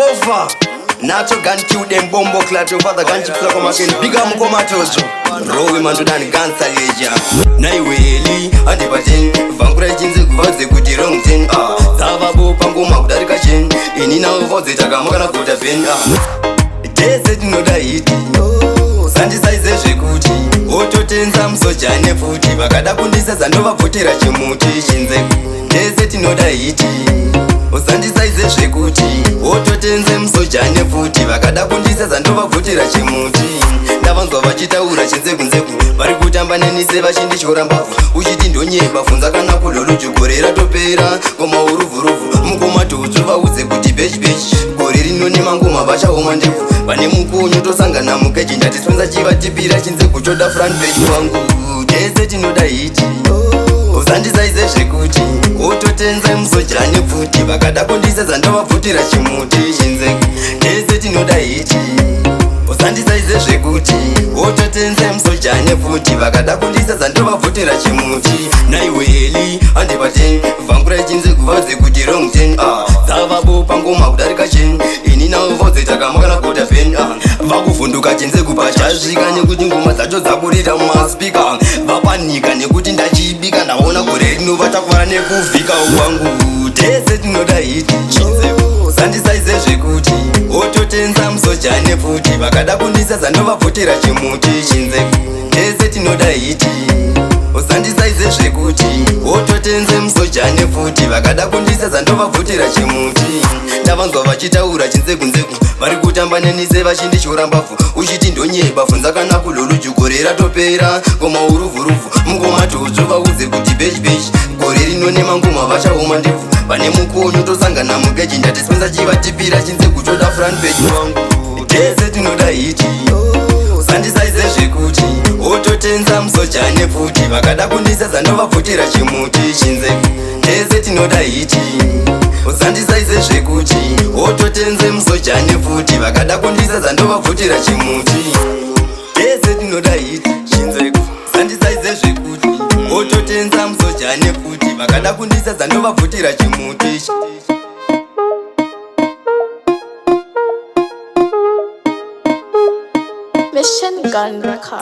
over. Nacho gun kill them bombo clat over the gun chips like a makin. Bigger mkomatojo. Rowe mandudani gansa leja. Naiweli andi patin. Vankura jinze kuvaze kuti wrong thing. Zava bo pangu makudarika chin. Inina uvoze takamaka na kuta pen. Tese tinoda hiti. Sanji saize zvekuti ototenza musojane futi vakada kundiseza ndovabvotera chimuti chinzeku. Tese tinoda hiti usandisaize zvekuti ototenze musojane futi vakada kundiseza ndovabvotera chimuti. Ndavanzwa vachitaura chinzekunzeku vari kutamba nenise vachindityora mbavhu uchiti ndonyeba funza kana kuloluju gore ratopera ngoma uruvhurovhu mukomatodzvo vaudze kuti bechi gore rino nemangoma vachaoma ndevu vane mukonyo tosangana mukeji ndatispenza chivatipira chinzeku choda front page wangu. Tese tinoda hiti usandisaize zvekuti ototenza musojane futi vakada kundiseza ndovabvotera chimuti chinzeku. Tese tinoda hiti usandisaize zvekuti ototenze musojane futi vakada kundiseza ndovabvotera chimuti. Naiweli andipate vhangura chinzeku vadze kuti wrong ten. Dzavabo pangoma kudarika chen inina uvodze takamaka kuta pen. Vakuvhunduka chinzeku pachasvika nekuti ngoma dzacho dzaburira mumaspika. Vapanika nekuti ndachibika ndaona gore rino vatakuvara nekuvhika kwangu. Tese tinoda hiti chinzeku sandisaize zvekuti ototenza musojane futi vakada kundiseza ndovabvotera chimuti chinzeku. Tese tinoda hiti usandisaize zvekuti ototenze musojane futi vakada kundiseza ndovabvotera chimuti. Ndavanzwa vachitaura chinzekunzeku vari kutamba nenise vachindityora mbavhu uchiti ndonyeba funza kana kuloluju gore ratopera ngoma uruvhurovhu mukomatodzvo vaudze kuti bechi gore rino nemangoma vachaoma ndebvu vane mukonyo tosangana mukeji ndatispenza chivatipira chinzeku choda front page wangu. Tese tinoda hiti usandisaize zvekuti ototenza musojane futi vakada kundiseza ndovabvotera chimuti chinzeku. Tese tinoda hiti usandisaize zvekuti ototenze musojane futi vakada kundiseza ndovabvotera chimuti. Tese tinoda hiti chinzeku usandisaize zvekuti ototenza musojane futi vakada kundiseza ndovabvotera chimuti. Mission Gun Record.